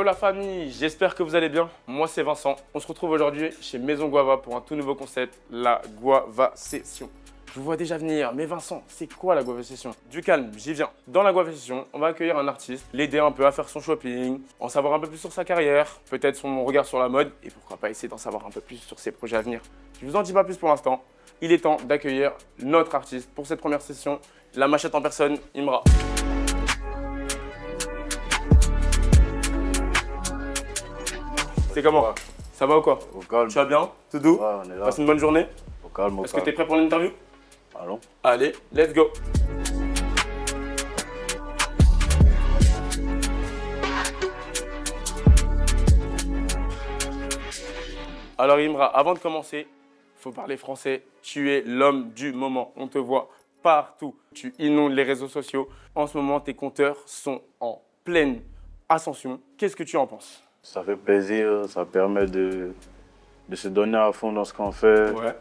Yo la famille, j'espère que vous allez bien. Moi c'est Vincent. On se retrouve aujourd'hui chez Maison Guava pour un tout nouveau concept, la Guava Session. Je vous vois déjà venir, mais Vincent, c'est quoi la Guava Session? Du calme, j'y viens. Dans la Guava Session, on va accueillir un artiste, l'aider un peu à faire son shopping, en savoir un peu plus sur sa carrière, peut-être son regard sur la mode, et pourquoi pas essayer d'en savoir un peu plus sur ses projets à venir. Je vous en dis pas plus pour l'instant. Il est temps d'accueillir notre artiste pour cette première session, la machette en personne, Imra. C'est comment? Ouais. Ça va ou quoi? Au calme. Tu vas bien? Tout doux? Ouais, on est là. Passe une bonne journée? Au calme, au Est-ce que tu es calme. prêt pour l'interview? Allons. Allez, let's go! Alors Imra, avant de commencer, il faut parler français. Tu es l'homme du moment. On te voit partout. Tu inondes les réseaux sociaux. En ce moment, tes compteurs sont en pleine ascension. Qu'est-ce que tu en penses? Ça fait plaisir, ça permet de se donner à fond dans ce qu'on fait. Ouais.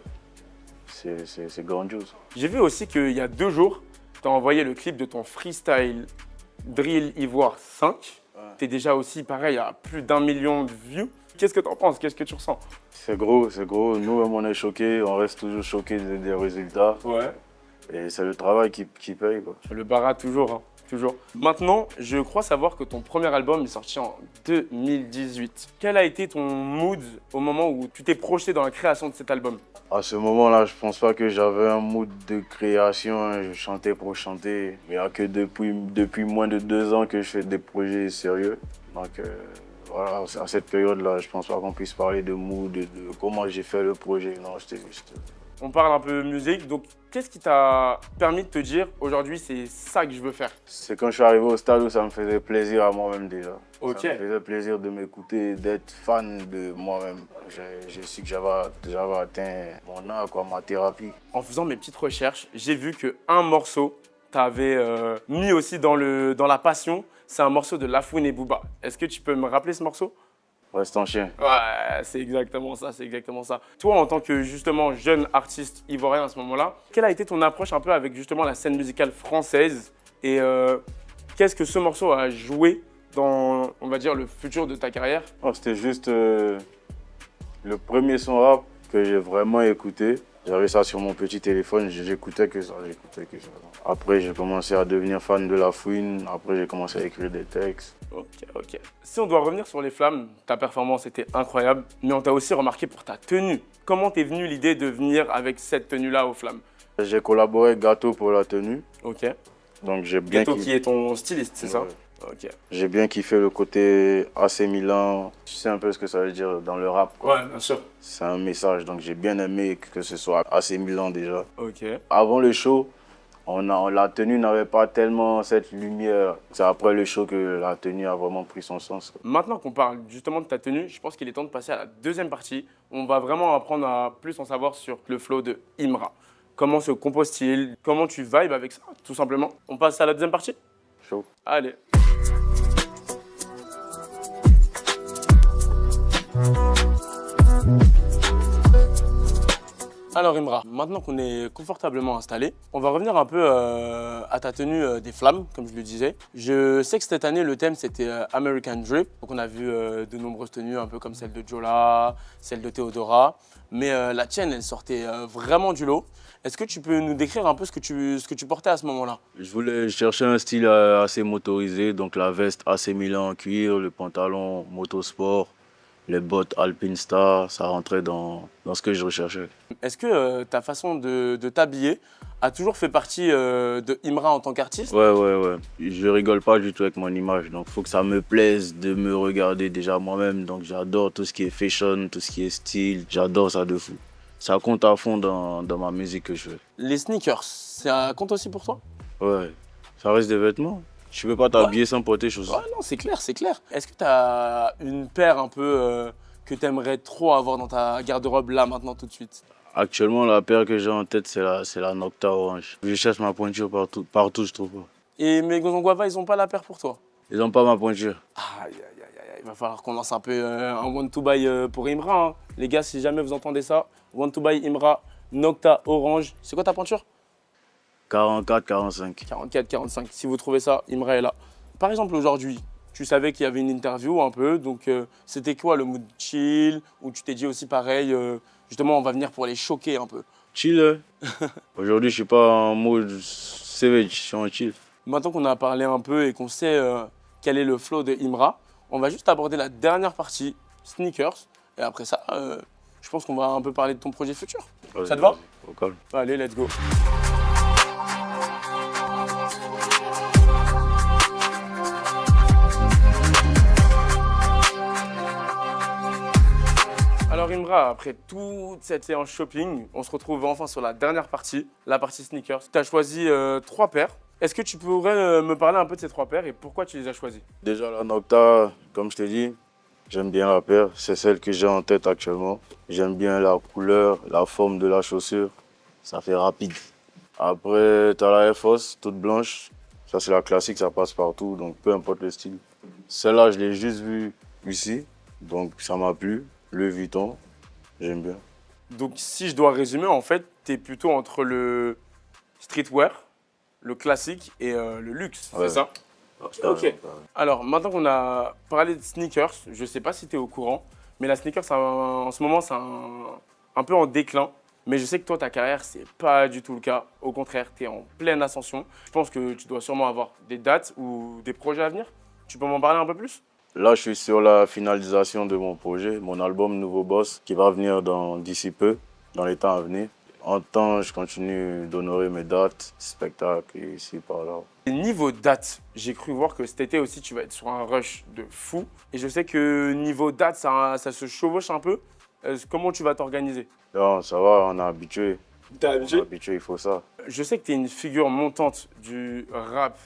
C'est grandiose. J'ai vu aussi qu'il y a 2 jours, tu as envoyé le clip de ton freestyle Drill Ivoire 5. Ouais. Tu es déjà aussi pareil à plus d'1 million de views. Qu'est-ce que tu en penses? Qu'est-ce que tu ressens? C'est gros, c'est gros. Nous-mêmes, on est choqués, on reste toujours choqués des résultats. Ouais. Et c'est le travail qui paye, quoi. Le bara toujours, hein, toujours. Maintenant, je crois savoir que ton premier album est sorti en 2018. Quel a été ton mood au moment où tu t'es projeté dans la création de cet album? À ce moment-là, je pense pas que j'avais un mood de création. Je chantais pour chanter. Il n'y a que depuis moins de 2 ans que je fais des projets sérieux. Donc voilà, à cette période-là, je pense pas qu'on puisse parler de mood, de comment j'ai fait le projet. Non, j'étais juste... On parle un peu musique, donc qu'est-ce qui t'a permis de te dire aujourd'hui c'est ça que je veux faire? C'est quand je suis arrivé au stade où ça me faisait plaisir à moi-même déjà. Ok. Ça me faisait plaisir de m'écouter, d'être fan de moi-même. J'ai su que j'avais atteint mon art, quoi, ma thérapie. En faisant mes petites recherches, j'ai vu qu'un morceau t'avais mis aussi dans la passion. C'est un morceau de Lafouine et Booba. Est-ce que tu peux me rappeler ce morceau? Reste en chien. Ouais, c'est exactement ça, c'est exactement ça. Toi, en tant que justement jeune artiste ivoirien à ce moment-là, quelle a été ton approche un peu avec justement la scène musicale française et qu'est-ce que ce morceau a joué dans, on va dire, le futur de ta carrière? Oh, c'était juste le premier son rap que j'ai vraiment écouté. J'avais ça sur mon petit téléphone, j'écoutais que ça, Après, j'ai commencé à devenir fan de Lafouine. Après, j'ai commencé à écrire des textes. Ok. Si on doit revenir sur Les Flammes, ta performance était incroyable, mais on t'a aussi remarqué pour ta tenue. Comment t'es venue l'idée de venir avec cette tenue-là aux Flammes? J'ai collaboré avec Gâteau pour la tenue. Ok. Donc j'ai bien Gâteau qui est ton styliste, c'est ça? Ouais. Ok. J'ai bien kiffé le côté AC Milan. Tu sais un peu ce que ça veut dire dans le rap, quoi. Ouais, bien sûr. C'est un message, donc j'ai bien aimé que ce soit AC Milan déjà. Ok. Avant le show, la tenue n'avait pas tellement cette lumière. C'est après le show que la tenue a vraiment pris son sens. Maintenant qu'on parle justement de ta tenue, je pense qu'il est temps de passer à la deuxième partie. On va vraiment apprendre à plus en savoir sur le flow de Imra. Comment se compose-t-il? Comment tu vibes avec ça, tout simplement? On passe à la deuxième partie? Chaud. Allez. Alors Imra, maintenant qu'on est confortablement installé, on va revenir un peu à ta tenue des Flammes, comme je le disais. Je sais que cette année, le thème, c'était American Drip. Donc on a vu de nombreuses tenues, un peu comme celle de Jola, celle de Theodora. Mais la tienne, elle sortait vraiment du lot. Est-ce que tu peux nous décrire un peu ce que tu portais à ce moment-là? Je voulais chercher un style assez motorisé, donc la veste AC Milan en cuir, le pantalon motosport, les bottes Alpine Star, ça rentrait dans ce que je recherchais. Est-ce que ta façon de t'habiller a toujours fait partie de Imra en tant qu'artiste? Ouais. Je rigole pas du tout avec mon image, donc il faut que ça me plaise de me regarder déjà moi-même. Donc j'adore tout ce qui est fashion, tout ce qui est style, j'adore ça de fou. Ça compte à fond dans ma musique que je fais. Les sneakers, ça compte aussi pour toi? Ouais, ça reste des vêtements. Tu peux pas t'habiller sans porter chaussures. Ouais, non, c'est clair, c'est clair. Est-ce que tu as une paire un peu que tu aimerais trop avoir dans ta garde-robe là, maintenant, tout de suite? Actuellement, la paire que j'ai en tête, c'est la Nocta Orange. Je cherche ma pointure partout, je trouve pas. Et Maison Guava, ils ont pas la paire pour toi? Ils n'ont pas ma pointure. Aïe. Il va falloir qu'on lance un peu un one to buy pour Imra, hein. Les gars, si jamais vous entendez ça, one to buy Imra, Nocta Orange. C'est quoi ta pointure? 44, 45. 44, 45. Si vous trouvez ça, Imra est là. Par exemple, aujourd'hui, tu savais qu'il y avait une interview un peu, donc c'était quoi le mood chill? Ou tu t'es dit aussi pareil, justement on va venir pour les choquer un peu? Chill. Aujourd'hui, je suis pas en mode savage, je suis en chill. Maintenant qu'on a parlé un peu et qu'on sait quel est le flow de Imra, on va juste aborder la dernière partie, sneakers. Et après ça, je pense qu'on va un peu parler de ton projet futur. Ça te va? Au calme. Allez, let's go. Alors Imra, après toute cette séance shopping, on se retrouve enfin sur la dernière partie, la partie sneakers. Tu as choisi 3 paires. Est-ce que tu pourrais me parler un peu de ces 3 paires et pourquoi tu les as choisis? Déjà, la Nocta, comme je t'ai dit, j'aime bien la paire. C'est celle que j'ai en tête actuellement. J'aime bien la couleur, la forme de la chaussure. Ça fait rapide. Après, tu as la Air Force, toute blanche. Ça, c'est la classique, ça passe partout, donc peu importe le style. Celle-là, je l'ai juste vue ici, donc ça m'a plu. Louis Vuitton, j'aime bien. Donc si je dois résumer, en fait, tu es plutôt entre le streetwear, le classique et le luxe, Ouais. c'est ça? Ok. Alors maintenant qu'on a parlé de sneakers, je ne sais pas si tu es au courant, mais la sneakers en ce moment c'est un peu en déclin. Mais je sais que toi, ta carrière, c'est pas du tout le cas. Au contraire, tu es en pleine ascension. Je pense que tu dois sûrement avoir des dates ou des projets à venir. Tu peux m'en parler un peu plus? Là, je suis sur la finalisation de mon projet, mon album Nouveau Boss, qui va venir d'ici peu, dans les temps à venir. En temps, je continue d'honorer mes dates, spectacles, ici, par là. Et niveau date, j'ai cru voir que cet été aussi, tu vas être sur un rush de fou. Et je sais que niveau date, ça se chevauche un peu. Comment tu vas t'organiser? Non, ça va, on est habitué. T'es On est habitué? habitué, il faut ça. Je sais que tu es une figure montante du rap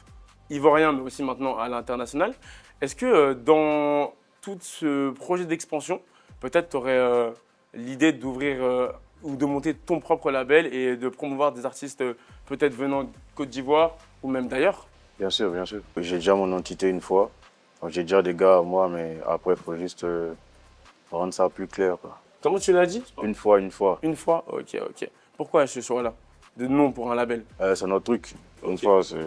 ivoirien, mais aussi maintenant à l'international. Est-ce que dans tout ce projet d'expansion, peut-être tu aurais l'idée d'ouvrir ou de monter ton propre label et de promouvoir des artistes peut-être venant de Côte d'Ivoire ou même d'ailleurs? Bien sûr, bien sûr. J'ai déjà mon entité une fois. Donc, j'ai déjà des gars à moi, mais après, il faut juste rendre ça plus clair, quoi. Comment tu l'as dit? Une fois, une fois. Une fois? Ok, ok. Pourquoi ce choix-là de nom pour un label? C'est notre truc. Une Ok. fois, c'est...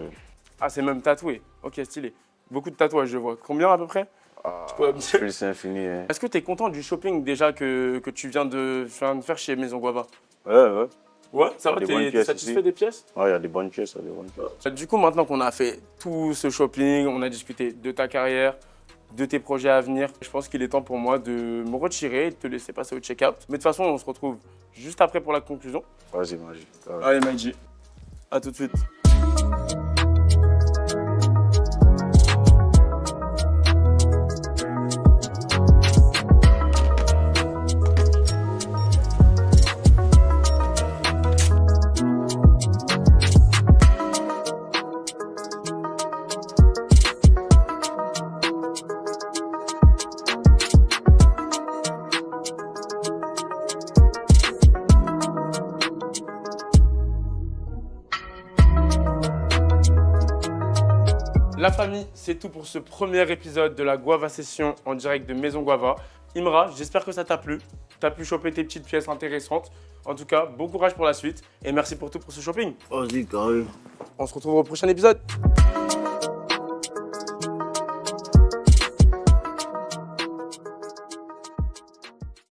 Ah, c'est même tatoué. Ok, stylé. Beaucoup de tatouages, je vois. Combien à peu près? Ah, peux me dire? plus infini, hein. Est-ce que tu es content du shopping déjà que tu viens de faire chez Maison Guava? Ouais, ouais. Ouais, ça va, Des bonnes t'es pièces satisfait ici. des pièces? Ouais, il y a des bonnes pièces, il y a des bonnes pièces. Du coup, maintenant qu'on a fait tout ce shopping, on a discuté de ta carrière, de tes projets à venir, je pense qu'il est temps pour moi de me retirer et de te laisser passer au check-out. Mais de toute façon, on se retrouve juste après pour la conclusion. Vas-y, Magie. Allez, Maïji, à tout de suite. La famille, c'est tout pour ce premier épisode de la Guava Session en direct de Maison Guava. Imra, j'espère que ça t'a plu. T'as pu choper tes petites pièces intéressantes. En tout cas, bon courage pour la suite et merci pour tout pour ce shopping. Vas-y, carré. On se retrouve au prochain épisode.